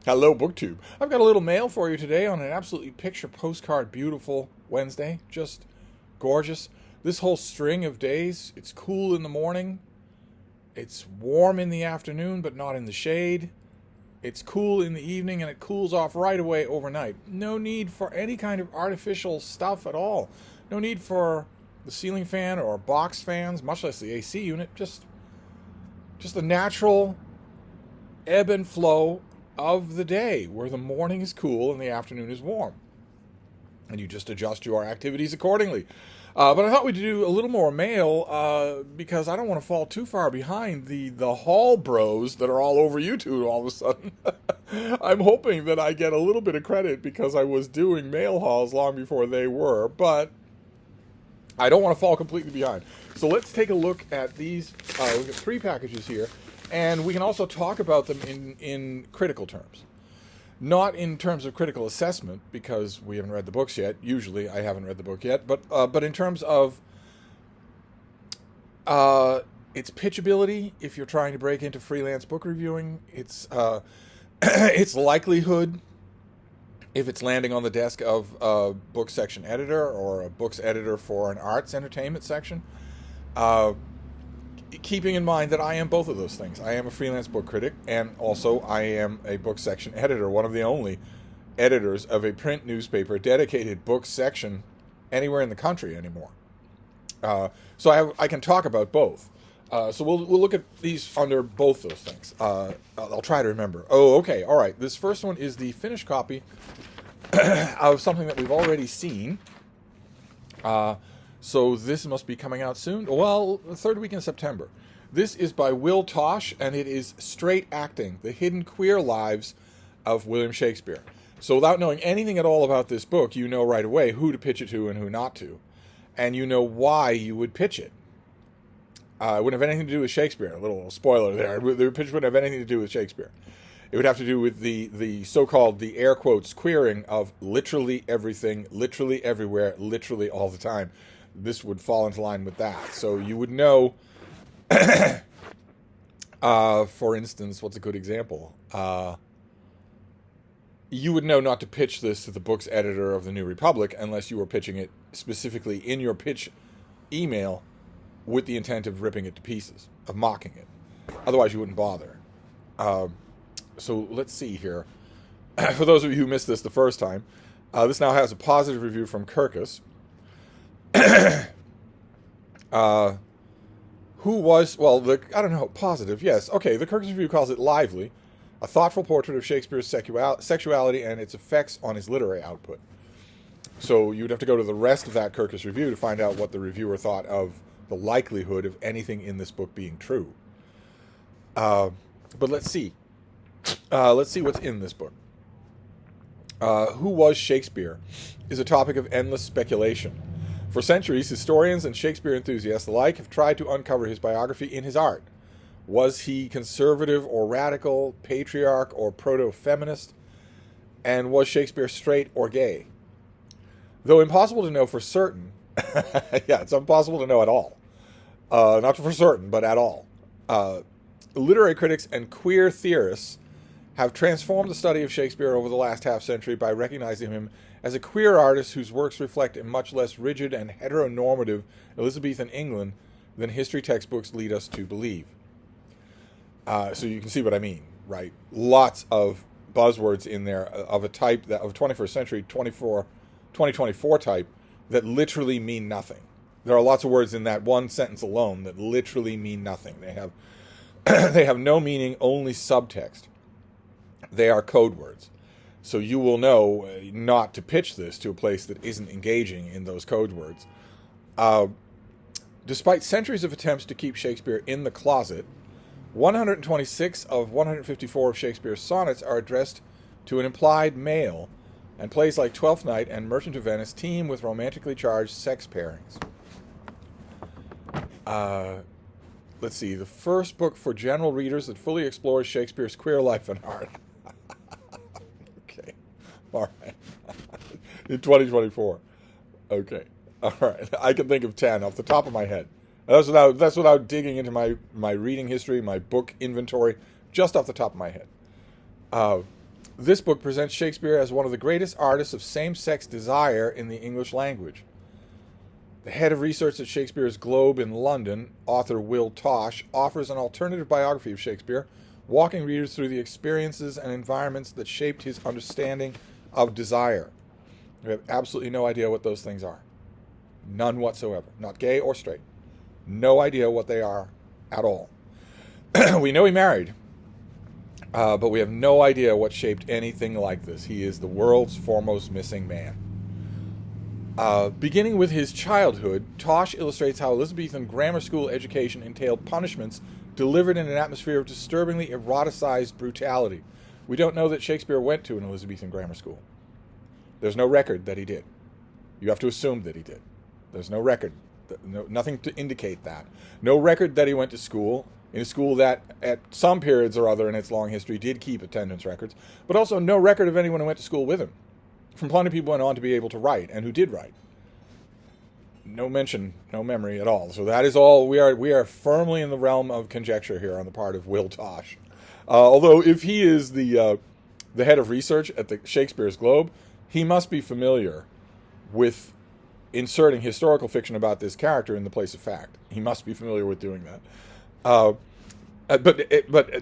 Hello, BookTube. I've got a little mail for you today on an absolutely picture postcard beautiful Wednesday. Just gorgeous. This whole string of days, it's cool in the morning. It's warm in the afternoon, but not in the shade. It's cool in the evening, and it cools off right away overnight. No need for any kind of artificial stuff at all. No need for the ceiling fan or box fans, much less the AC unit. Just the natural ebb and flow of the day, where the morning is cool and the afternoon is warm. And you just adjust your activities accordingly. But I thought we'd do a little more mail because I don't want to fall too far behind the haul bros that are all over YouTube all of a sudden. I'm hoping that I get a little bit of credit because I was doing mail hauls long before they were, but I don't want to fall completely behind. So let's take a look at these. We've got 3 packages here. And we can also talk about them in critical terms. Not in terms of critical assessment, because we haven't read the books yet. Usually I haven't read the book yet. But in terms of its pitchability, if you're trying to break into freelance book reviewing, its likelihood, if it's landing on the desk of a book section editor or a books editor for an arts entertainment section, keeping in mind that I am both of those things. I am a freelance book critic, and also I am a book section editor, one of the only editors of a print newspaper dedicated book section anywhere in the country anymore. So I can talk about both. So we'll look at these under both those things. I'll try to remember. Oh, okay, all right. This first one is the finished copy of something that we've already seen. So this must be coming out soon. Well, the 3rd week in September. This is by Will Tosh, and it is Straight Acting, The Hidden Queer Lives of William Shakespeare. So without knowing anything at all about this book, you know right away who to pitch it to and who not to. And you know why you would pitch it. It wouldn't have anything to do with Shakespeare. A little spoiler there. The pitch wouldn't have anything to do with Shakespeare. It would have to do with the so-called, the air quotes, queering of literally everything, literally everywhere, literally all the time. This would fall into line with that. So you would know, for instance, what's a good example? You would know not to pitch this to the books editor of the New Republic unless you were pitching it specifically in your pitch email with the intent of ripping it to pieces, of mocking it. Otherwise, you wouldn't bother. So let's see here. For those of you who missed this the first time, this now has a positive review from Kirkus. I don't know, positive, yes. Okay, the Kirkus Review calls it lively, a thoughtful portrait of Shakespeare's sexuality and its effects on his literary output. So you'd have to go to the rest of that Kirkus Review to find out what the reviewer thought of the likelihood of anything in this book being true. But let's see. Let's see what's in this book. Who was Shakespeare is a topic of endless speculation. For centuries, historians and Shakespeare enthusiasts alike have tried to uncover his biography in his art. Was he conservative or radical, patriarch or proto-feminist? And was Shakespeare straight or gay? Though impossible to know for certain, yeah, it's impossible to know at all. Not for certain, but at all. Literary critics and queer theorists have transformed the study of Shakespeare over the last half-century by recognizing him as a queer artist whose works reflect a much less rigid and heteronormative Elizabethan England than history textbooks lead us to believe. So you can see what I mean, right? Lots of buzzwords in there of a type that of 21st century 2024 type that literally mean nothing. There are lots of words in that one sentence alone that literally mean nothing. They have they have no meaning, only subtext. They are code words. So you will know not to pitch this to a place that isn't engaging in those code words. Despite centuries of attempts to keep Shakespeare in the closet, 126 of 154 of Shakespeare's sonnets are addressed to an implied male, and plays like Twelfth Night and Merchant of Venice teem with romantically charged sex pairings. Let's see, the first book for general readers that fully explores Shakespeare's queer life and art. Okay, all right. In 2024. Okay, all right. I can think of 10 off the top of my head. That's without digging into my reading history, my book inventory, just off the top of my head. This book presents Shakespeare as one of the greatest artists of same-sex desire in the English language. The head of research at Shakespeare's Globe in London, author Will Tosh, offers an alternative biography of Shakespeare, walking readers through the experiences and environments that shaped his understanding of desire. We have absolutely no idea what those things are. None whatsoever. Not gay or straight. No idea what they are at all. We know he married, but we have no idea what shaped anything like this. He is the world's foremost missing man. Beginning with his childhood, Tosh illustrates how Elizabethan grammar school education entailed punishments delivered in an atmosphere of disturbingly eroticized brutality. We don't know that Shakespeare went to an Elizabethan grammar school. There's no record that he did. You have to assume that he did. There's no record, nothing to indicate that. No record that he went to school, in a school that at some periods or other in its long history did keep attendance records, but also no record of anyone who went to school with him. From plenty of people went on to be able to write, and who did write. No mention, no memory at all. So that is all. We are firmly in the realm of conjecture here on the part of Will Tosh. Although if he is the head of research at the Shakespeare's Globe, he must be familiar with inserting historical fiction about this character in the place of fact. He must be familiar with doing that. But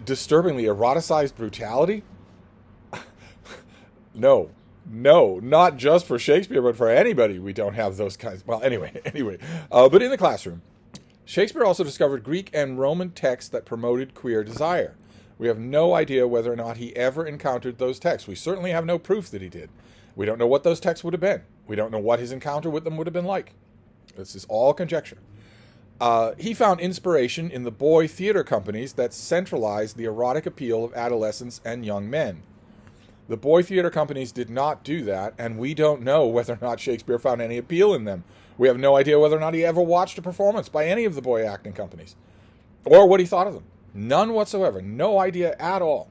disturbingly eroticized brutality? No, not just for Shakespeare, but for anybody. We don't have those kinds. Well, anyway. But in the classroom, Shakespeare also discovered Greek and Roman texts that promoted queer desire. We have no idea whether or not he ever encountered those texts. We certainly have no proof that he did. We don't know what those texts would have been. We don't know what his encounter with them would have been like. This is all conjecture. He found inspiration in the boy theater companies that centralized the erotic appeal of adolescents and young men. The boy theater companies did not do that, and we don't know whether or not Shakespeare found any appeal in them. We have no idea whether or not he ever watched a performance by any of the boy acting companies, or what he thought of them. None whatsoever. No idea at all.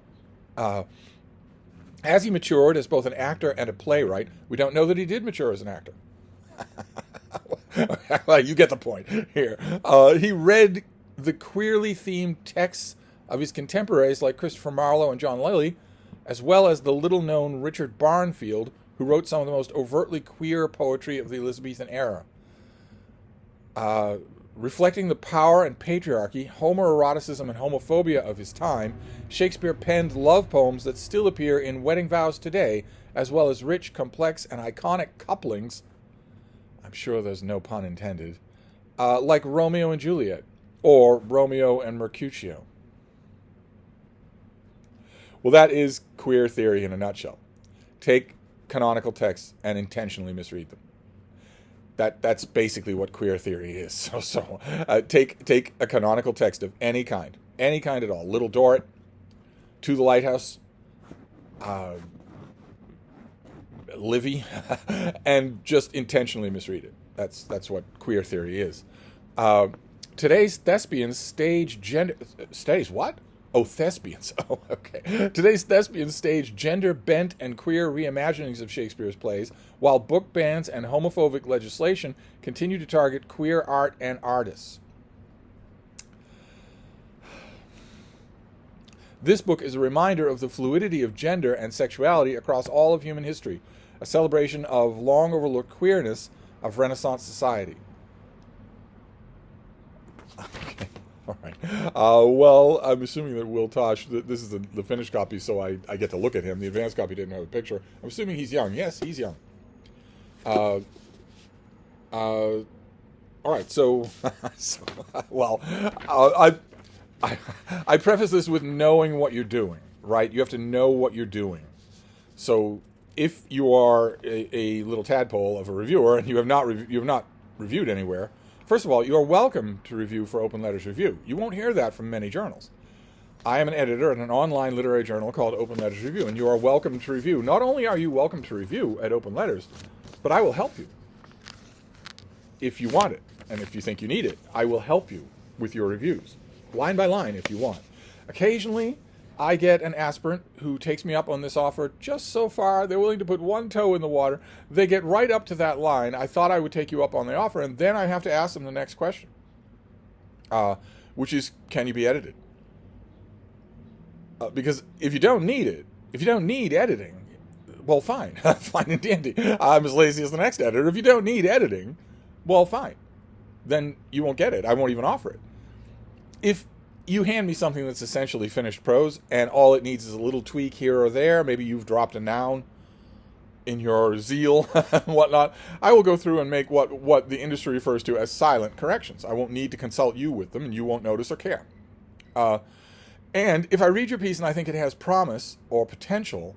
As he matured as both an actor and a playwright, we don't know that he did mature as an actor. Well, you get the point here. He read the queerly themed texts of his contemporaries like Christopher Marlowe and John Lyly, as well as the little-known Richard Barnfield, who wrote some of the most overtly queer poetry of the Elizabethan era. Reflecting the power and patriarchy, homoeroticism, and homophobia of his time, Shakespeare penned love poems that still appear in wedding vows today, as well as rich, complex, and iconic couplings, I'm sure there's no pun intended, like Romeo and Juliet, or Romeo and Mercutio. Well, that is queer theory in a nutshell. Take canonical texts and intentionally misread them. That's basically what queer theory is. So take a canonical text of any kind at all. Little Dorrit, To the Lighthouse, Livy, and just intentionally misread it. That's what queer theory is. Today's thespians stage gender... Stage what? Oh, thespians. Oh, okay. Today's thespians stage gender-bent and queer reimaginings of Shakespeare's plays, while book bans and homophobic legislation continue to target queer art and artists. This book is a reminder of the fluidity of gender and sexuality across all of human history, a celebration of long-overlooked queerness of Renaissance society. Okay. All right. Well, I'm assuming that Will Tosh, this is the finished copy, so I get to look at him. The advanced copy didn't have a picture. I'm assuming he's young. Yes, he's young. All right. So, well, I preface this with knowing what you're doing, right? You have to know what you're doing. So, if you are a little tadpole of a reviewer and you have not reviewed anywhere, first of all, you are welcome to review for Open Letters Review. You won't hear that from many journals. I am an editor at an online literary journal called Open Letters Review, and you are welcome to review. Not only are you welcome to review at Open Letters, but I will help you if you want it, and if you think you need it. I will help you with your reviews, line by line if you want. Occasionally, I get an aspirant who takes me up on this offer just so far. They're willing to put one toe in the water. They get right up to that line. I thought I would take you up on the offer, and then I have to ask them the next question, which is, can you be edited? Because if you don't need it, If you don't need editing, well, fine. Fine and dandy. I'm as lazy as the next editor. If you don't need editing, well, fine. Then you won't get it. I won't even offer it. If you hand me something that's essentially finished prose and all it needs is a little tweak here or there, maybe you've dropped a noun in your zeal and whatnot, I will go through and make what the industry refers to as silent corrections. I won't need to consult you with them, and you won't notice or care. And if I read your piece and I think it has promise or potential,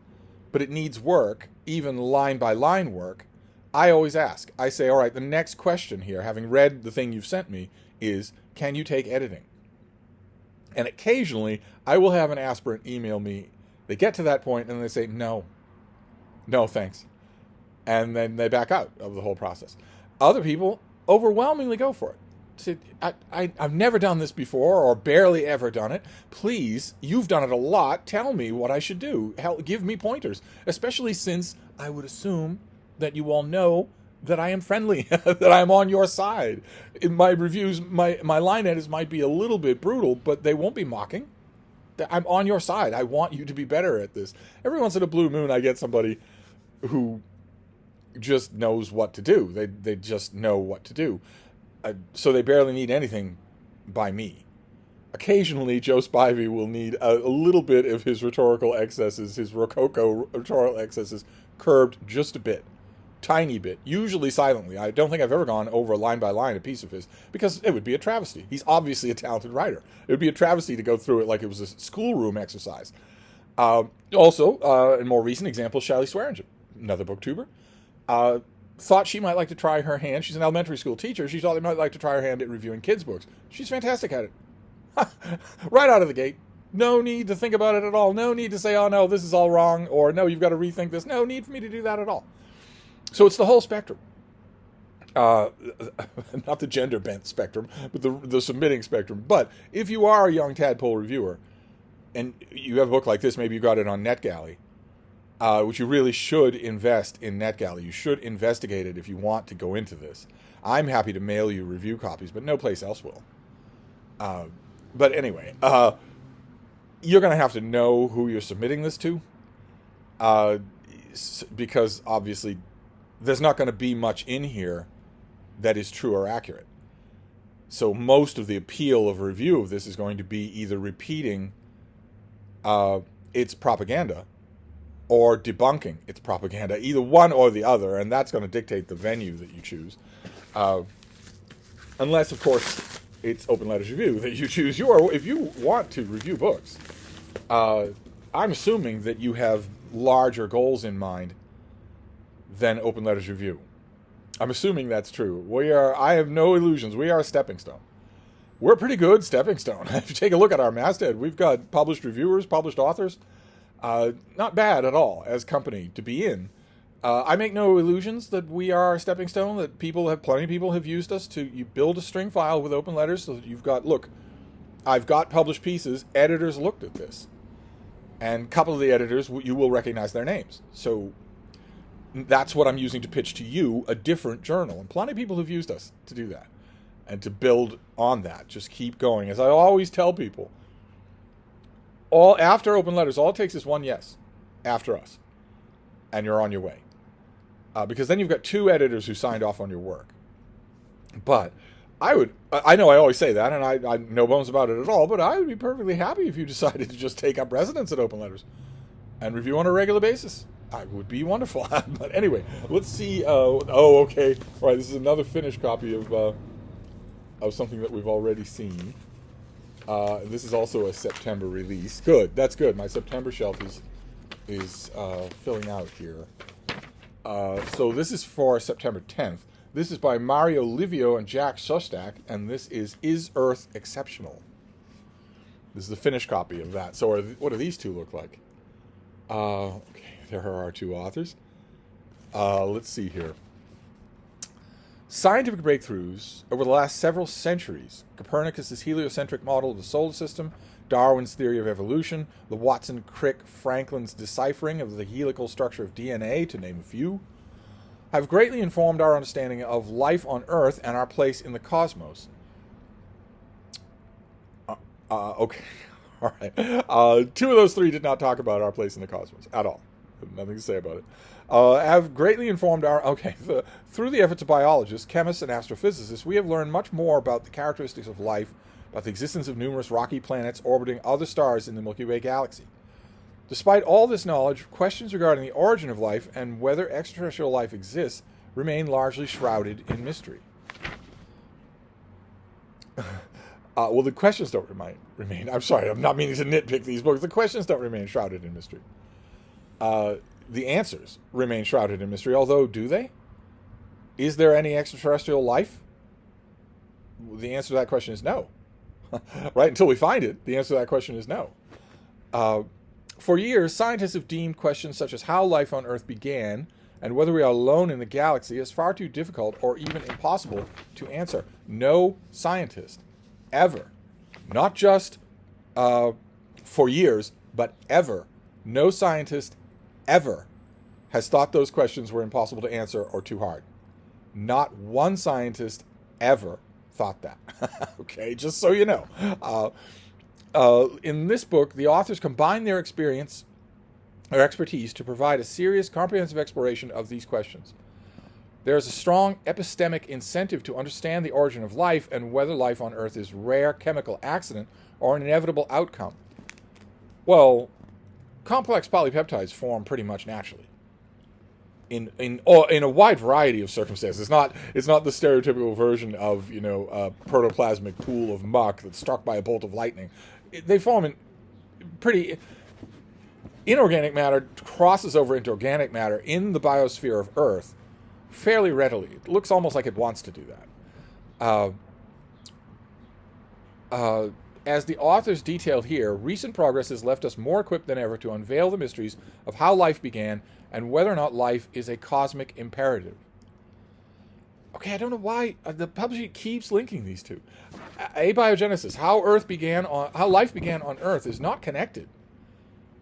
but it needs work, even line-by-line work, I always ask. I say, all right, the next question here, having read the thing you've sent me, is, can you take editing? And occasionally, I will have an aspirant email me. They get to that point and they say, no, thanks. And then they back out of the whole process. Other people overwhelmingly go for it. Say, I've never done this before or barely ever done it. Please, you've done it a lot. Tell me what I should do. Give me pointers, especially since I would assume that you all know that I am friendly, that I'm on your side. In my reviews, my line edits might be a little bit brutal, but they won't be mocking. I'm on your side. I want you to be better at this. Every once in a blue moon, I get somebody who just knows what to do. They just know what to do. So they barely need anything by me. Occasionally, Joe Spivey will need a little bit of his rhetorical excesses, his Rococo rhetorical excesses, curbed just a bit. Tiny bit, usually silently. I don't think I've ever gone over line by line a piece of his, because it would be a travesty. He's obviously a talented writer. It would be a travesty to go through it like it was a schoolroom exercise. Also, in more recent examples, Shally Swearingen, another booktuber, thought she might like to try her hand. She's an elementary school teacher. She thought they might like to try her hand at reviewing kids' books. She's fantastic at it. Right out of the gate. No need to think about it at all. No need to say, oh no, this is all wrong, or no, you've got to rethink this. No need for me to do that at all. So it's the whole spectrum. Not the gender-bent spectrum, but the submitting spectrum. But if you are a young tadpole reviewer, and you have a book like this, maybe you got it on NetGalley, which you really should invest in NetGalley. You should investigate it if you want to go into this. I'm happy to mail you review copies, but no place else will. But anyway, you're going to have to know who you're submitting this to, because obviously there's not going to be much in here that is true or accurate. So most of the appeal of a review of this is going to be either repeating its propaganda or debunking its propaganda, either one or the other, and that's going to dictate the venue that you choose. Unless, of course, it's Open Letters Review that you choose. If you want to review books, I'm assuming that you have larger goals in mind than Open Letters Review. I'm assuming that's true. I have no illusions. We are a stepping stone. We're a pretty good stepping stone. If you take a look at our masthead, we've got published reviewers, published authors. Not bad at all as company to be in. I make no illusions that we are a stepping stone, that plenty of people have used us you build a string file with Open Letters so that you've got, look, I've got published pieces, editors looked at this. And a couple of the editors, you will recognize their names. So that's what I'm using to pitch to you a different journal. And plenty of people have used us to do that and to build on that. Just keep going. As I always tell people, after Open Letters, all it takes is one yes after us, and you're on your way. Because then you've got two editors who signed off on your work. But I know I always say that, and I no bones about it at all, but I would be perfectly happy if you decided to just take up residence at Open Letters and review on a regular basis. I would be wonderful. But anyway, let's see. Okay. All right, this is another finished copy of something that we've already seen. This is also a September release. Good. That's good. My September shelf is filling out here. So this is for September 10th. This is by Mario Livio and Jack Shostak, and this is Earth Exceptional? This is the finished copy of that. So what do these two look like? Okay, there are our two authors. Let's see here. Scientific breakthroughs over the last several centuries. Copernicus' heliocentric model of the solar system, Darwin's theory of evolution, the Watson-Crick-Franklin's deciphering of the helical structure of DNA, to name a few, have greatly informed our understanding of life on Earth and our place in the cosmos. Okay. All right. Two of those three did not talk about our place in the cosmos at all. Nothing to say about it. Have greatly informed our... Okay. Through the efforts of biologists, chemists, and astrophysicists, we have learned much more about the characteristics of life, about the existence of numerous rocky planets orbiting other stars in the Milky Way galaxy. Despite all this knowledge, questions regarding the origin of life and whether extraterrestrial life exists remain largely shrouded in mystery. Well, the questions don't remain. I'm sorry, I'm not meaning to nitpick these books. The questions don't remain shrouded in mystery. The answers remain shrouded in mystery, although, do they? Is there any extraterrestrial life? The answer to that question is no. Right? Until we find it, the answer to that question is no. For years, scientists have deemed questions such as how life on Earth began and whether we are alone in the galaxy as far too difficult or even impossible to answer. No scientist ever, not just for years, but ever, no scientist ever has thought those questions were impossible to answer or too hard. Not one scientist ever thought that. Okay, just so you know. In this book, the authors combine their experience or expertise to provide a serious, comprehensive exploration of these questions. There is a strong epistemic incentive to understand the origin of life and whether life on Earth is a rare chemical accident or an inevitable outcome. Well, complex polypeptides form pretty much naturally in a wide variety of circumstances. It's not the stereotypical version of, a protoplasmic pool of muck that's struck by a bolt of lightning. They form in pretty... Inorganic matter crosses over into organic matter in the biosphere of Earth fairly readily. It looks almost like it wants to do that. As the authors detailed here, recent progress has left us more equipped than ever to unveil the mysteries of how life began and whether or not life is a cosmic imperative. Okay, I don't know why the publisher keeps linking these two. Abiogenesis, how life began on Earth, is not connected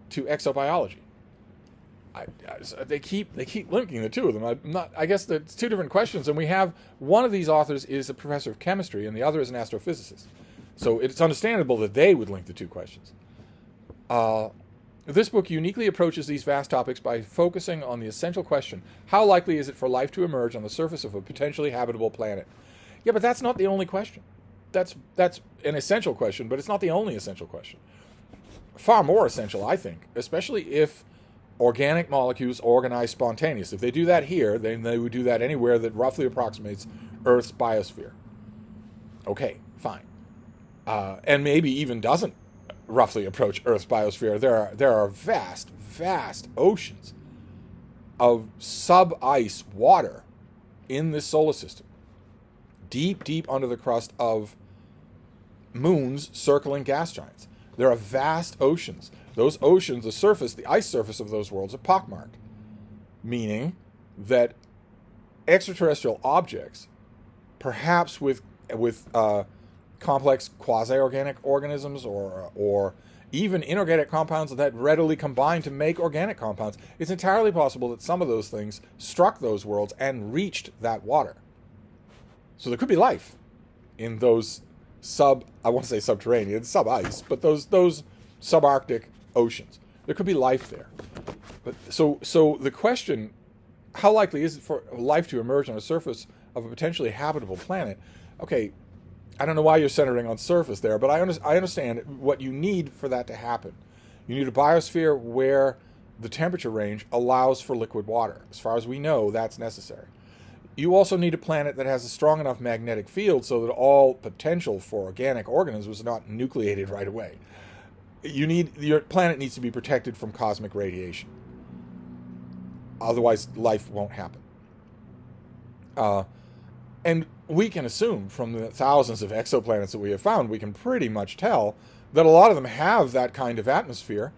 to exobiology. They keep linking the two of them. I guess it's two different questions, and we have one of these authors is a professor of chemistry, and the other is an astrophysicist. So it's understandable that they would link the two questions. This book uniquely approaches these vast topics by focusing on the essential question: how likely is it for life to emerge on the surface of a potentially habitable planet? Yeah, but that's not the only question. That's an essential question, but it's not the only essential question. Far more essential, I think, especially if organic molecules organize spontaneous. If they do that here, then they would do that anywhere that roughly approximates Earth's biosphere. Okay, fine. And maybe even doesn't roughly approach Earth's biosphere. There are vast, vast oceans of sub-ice water in this solar system. Deep, deep under the crust of moons circling gas giants. There are vast oceans. Those oceans, the ice surface of those worlds are pockmarked, meaning that extraterrestrial objects, perhaps with complex quasi-organic organisms or even inorganic compounds that readily combine to make organic compounds, it's entirely possible that some of those things struck those worlds and reached that water. So there could be life in those I want to say subterranean, sub-ice, but those subarctic oceans. There could be life there. But so the question, how likely is it for life to emerge on the surface of a potentially habitable planet? Okay, I don't know why you're centering on surface there, but I understand what you need for that to happen. You need a biosphere where the temperature range allows for liquid water. As far as we know, that's necessary. You also need a planet that has a strong enough magnetic field so that all potential for organic organisms is not nucleated right away. Your planet needs to be protected from cosmic radiation. Otherwise, life won't happen. And we can assume from the thousands of exoplanets that we have found, we can pretty much tell that a lot of them have that kind of atmosphere,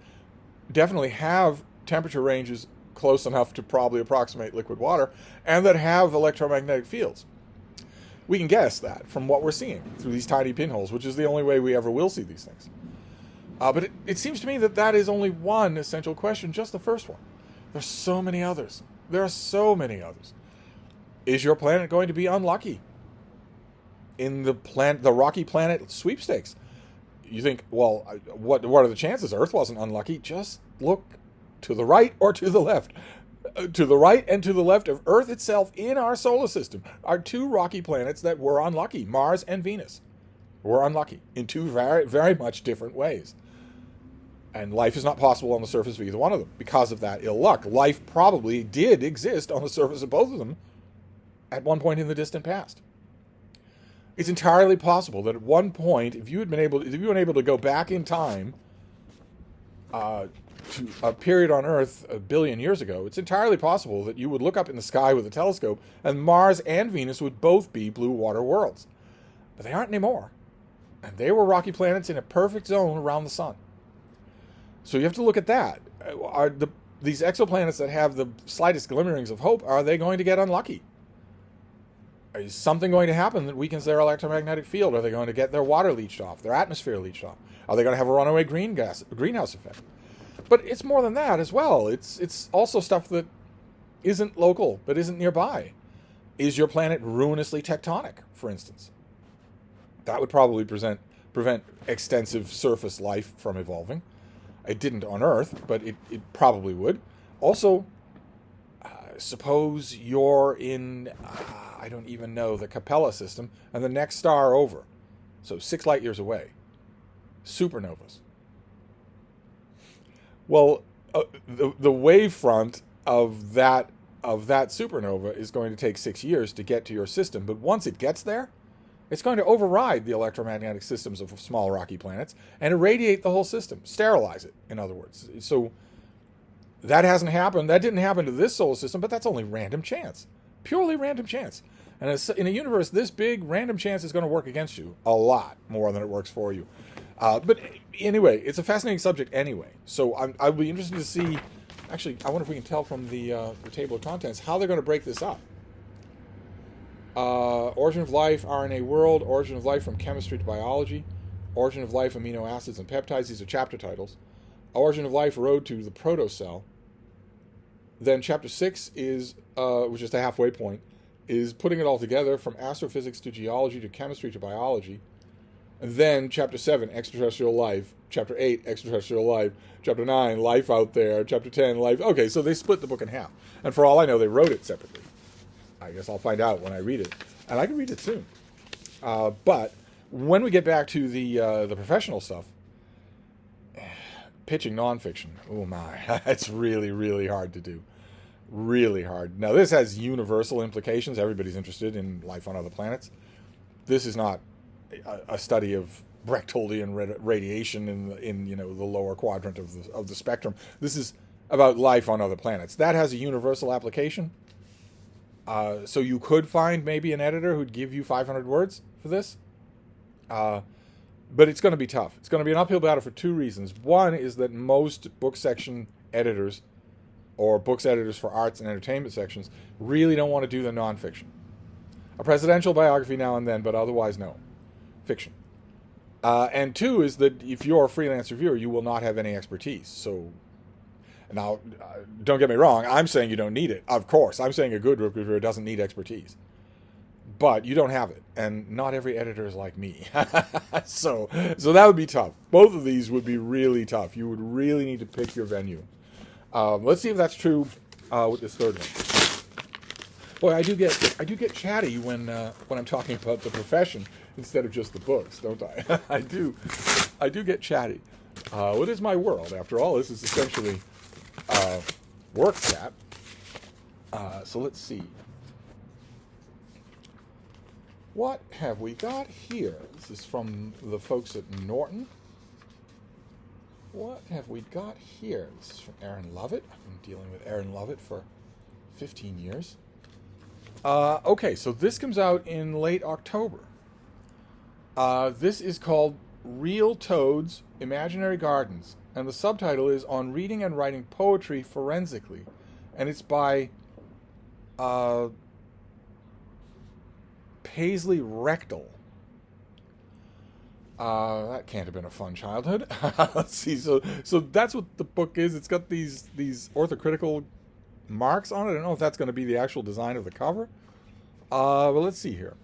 definitely have temperature ranges close enough to probably approximate liquid water, and that have electromagnetic fields. We can guess that from what we're seeing through these tiny pinholes, which is the only way we ever will see these things. But it seems to me that is only one essential question, just the first one. There's so many others. There are so many others. Is your planet going to be unlucky in the rocky planet sweepstakes? you think, well, what are the chances? Earth wasn't unlucky. Just look to the right or to the left. To the right and to the left of Earth itself in our solar system are two rocky planets that were unlucky. Mars and Venus were unlucky in two very, very much different ways. And life is not possible on the surface of either one of them because of that ill luck. Life probably did exist on the surface of both of them at one point in the distant past. It's entirely possible that at one point, if you had been able to go back in time to a period on Earth 1 billion years ago, it's entirely possible that you would look up in the sky with a telescope and Mars and Venus would both be blue water worlds. But they aren't anymore. And they were rocky planets in a perfect zone around the sun. So you have to look at that. These exoplanets that have the slightest glimmerings of hope, are they going to get unlucky? Is something going to happen that weakens their electromagnetic field? Are they going to get their water leached off, their atmosphere leached off? Are they going to have a runaway greenhouse effect? But it's more than that as well. It's also stuff that isn't local, but isn't nearby. Is your planet ruinously tectonic, for instance? That would probably prevent extensive surface life from evolving. It didn't on Earth, but it probably would. Also, suppose you're in, I don't even know, the Capella system, and the next star over, so 6 light years away, supernovas. Well, the wavefront of that supernova is going to take 6 years to get to your system, but once it gets there, it's going to override the electromagnetic systems of small rocky planets and irradiate the whole system, sterilize it, in other words. So that hasn't happened. That didn't happen to this solar system, but that's only random chance, purely random chance. And in a universe this big, random chance is going to work against you a lot more than it works for you. But anyway, it's a fascinating subject anyway. So I'll be interested to see. Actually, I wonder if we can tell from the table of contents how they're going to break this up. Origin of life, RNA world, origin of life from chemistry to biology, origin of life, amino acids and peptides. These are chapter titles. Origin of life, road to the protocell. Then chapter 6 is, which is the halfway point, is putting it all together from astrophysics to geology to chemistry to biology. And then chapter 7, extraterrestrial life. Chapter 8, extraterrestrial life. Chapter 9, life out there. Chapter 10, life. Okay, so they split the book in half. And for all I know, they wrote it separately. I guess I'll find out when I read it. And I can read it soon. But when we get back to the professional stuff, pitching nonfiction, oh my, it's really, really hard to do. Really hard. Now, this has universal implications. Everybody's interested in life on other planets. This is not a study of Brechteldian radiation in the lower quadrant of the spectrum. This is about life on other planets. That has a universal application. So you could find maybe an editor who'd give you 500 words for this. But it's going to be tough. It's going to be an uphill battle for 2 reasons. One is that most book section editors or books editors for arts and entertainment sections really don't want to do the nonfiction. A presidential biography now and then, but otherwise no. Fiction. And 2 is that if you're a freelance reviewer, you will not have any expertise. So now, don't get me wrong, I'm saying you don't need it. Of course, I'm saying a good reviewer doesn't need expertise. But you don't have it, and not every editor is like me. So that would be tough. Both of these would be really tough. You would really need to pick your venue. Let's see if that's true with this third one. Boy, I do get chatty when I'm talking about the profession instead of just the books, don't I? I do get chatty. What is my world? After all, this is essentially work chat. So let's see. What have we got here? This is from the folks at Norton. What have we got here? This is from Aaron Lovett. I've been dealing with Aaron Lovett for 15 years. Okay, so this comes out in late October. This is called Real Toads, Imaginary Gardens. And the subtitle is On Reading and Writing Poetry Forensically. And it's by Paisley Rechtel. That can't have been a fun childhood. Let's see. So that's what the book is. It's got these orthocritical marks on it. I don't know if that's going to be the actual design of the cover. But let's see here.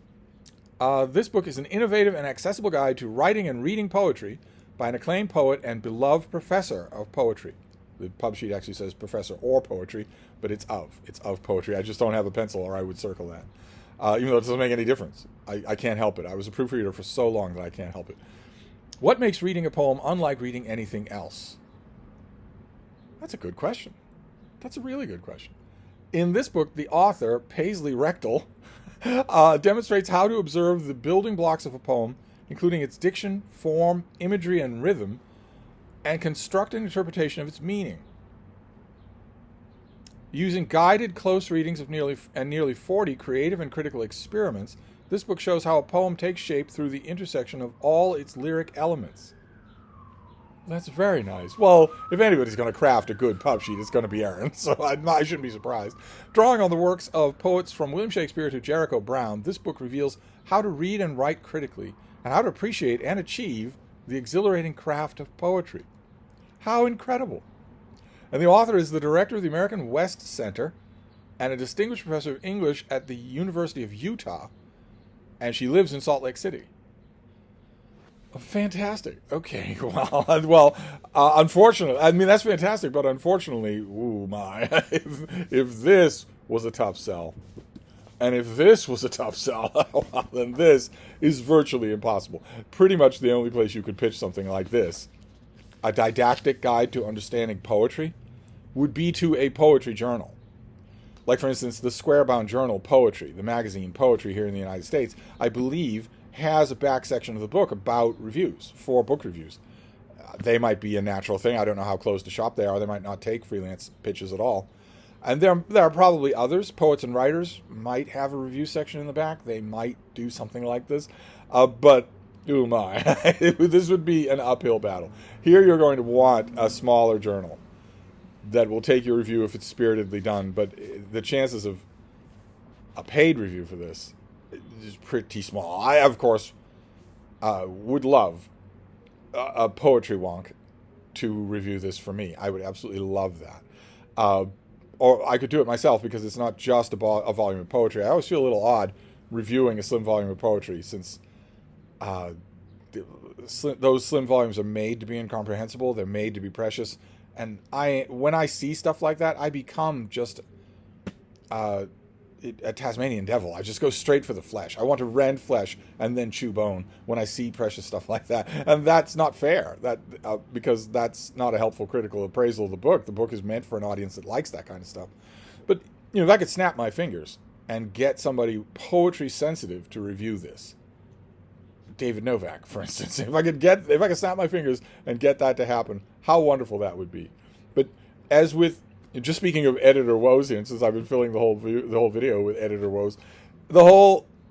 This book is an innovative and accessible guide to writing and reading poetry by an acclaimed poet and beloved professor of poetry. The pub sheet actually says professor or poetry, but it's of poetry. I just don't have a pencil, or I would circle that. Even though it doesn't make any difference. I can't help it. I was a proofreader for so long that I can't help it. What makes reading a poem unlike reading anything else? That's a good question. That's a really good question. In this book, the author, Paisley Rechtel, demonstrates how to observe the building blocks of a poem, including its diction, form, imagery, and rhythm, and construct an interpretation of its meaning. Using guided close readings of nearly 40 creative and critical experiments, this book shows how a poem takes shape through the intersection of all its lyric elements. That's very nice. Well, if anybody's going to craft a good pub sheet, it's going to be Aaron, so I shouldn't be surprised. Drawing on the works of poets from William Shakespeare to Jericho Brown, this book reveals how to read and write critically, and how to appreciate and achieve the exhilarating craft of poetry. How incredible! And the author is the director of the American West Center and a distinguished professor of English at the University of Utah, and she lives in Salt Lake City. Fantastic. Okay, well, unfortunately, I mean, that's fantastic, but unfortunately, ooh my, if this was a tough sell, and if this was a tough sell, then this is virtually impossible. Pretty much the only place you could pitch something like this, a didactic guide to understanding poetry, would be to a poetry journal. Like, for instance, the Square-bound journal Poetry, the magazine Poetry here in the United States, I believe has a back section of the book about reviews, for book reviews. They might be a natural thing. I don't know how closed to shop they are. They might not take freelance pitches at all. And there are probably others. Poets and writers might have a review section in the back. They might do something like this. But, oh my, this would be an uphill battle. Here you're going to want a smaller journal that will take your review if it's spiritedly done. But the chances of a paid review for this is pretty small. I, of course, would love a poetry wonk to review this for me. I would absolutely love that. Or I could do it myself, because it's not just a volume of poetry. I always feel a little odd reviewing a slim volume of poetry, since those slim volumes are made to be incomprehensible. They're made to be precious. And when I see stuff like that, I become just a Tasmanian devil. I just go straight for the flesh. I want to rend flesh and then chew bone when I see precious stuff like that. And that's not fair, because that's not a helpful critical appraisal of the book. The book is meant for an audience that likes that kind of stuff. But, if I could snap my fingers and get somebody poetry sensitive to review this, David Novak, for instance, if I could snap my fingers and get that to happen, how wonderful that would be. But as with, just speaking of editor woes here, since I've been filling the whole video with editor woes,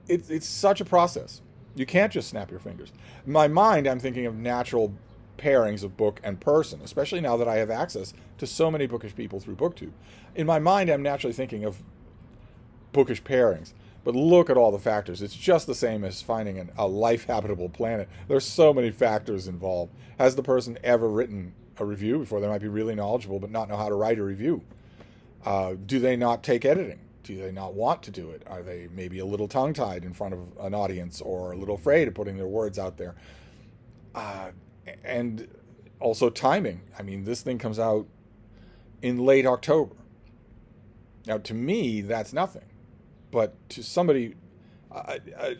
it's such a process. You can't just snap your fingers. In my mind, I'm thinking of natural pairings of book and person, especially now that I have access to so many bookish people through BookTube. In my mind, I'm naturally thinking of bookish pairings. But look at all the factors. It's just the same as finding a life-habitable planet. There's so many factors involved. Has the person ever written a review before? They might be really knowledgeable but not know how to write a review. Do they not take editing? Do they not want to do it? Are they maybe a little tongue-tied in front of an audience, or a little afraid of putting their words out there? And also timing. I mean, this thing comes out in late October. Now, to me, that's nothing. But to somebody,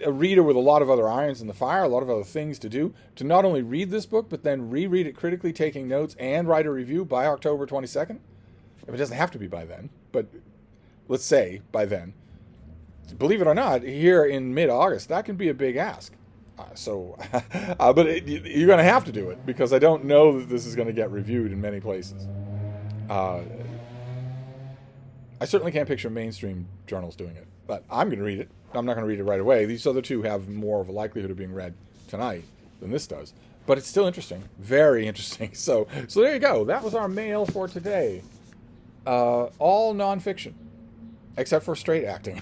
a reader with a lot of other irons in the fire, a lot of other things to do, to not only read this book, but then reread it critically, taking notes, and write a review by October 22nd. It doesn't have to be by then, but let's say by then. Believe it or not, here in mid-August, that can be a big ask. But you're going to have to do it, because I don't know that this is going to get reviewed in many places. I certainly can't picture mainstream journals doing it, but I'm going to read it. I'm not going to read it right away. These other two have more of a likelihood of being read tonight than this does. But it's still interesting. Very interesting. So there you go. That was our mail for today. All nonfiction, except for straight acting.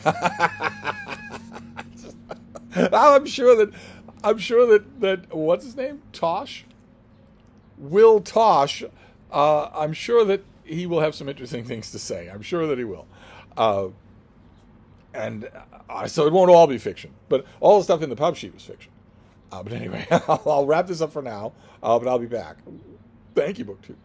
I'm sure that what's his name? Tosh? Will Tosh. I'm sure that he will have some interesting things to say. I'm sure that he will. So it won't all be fiction. But all the stuff in the pub sheet was fiction. But anyway, I'll wrap this up for now, but I'll be back. Thank you, BookTube.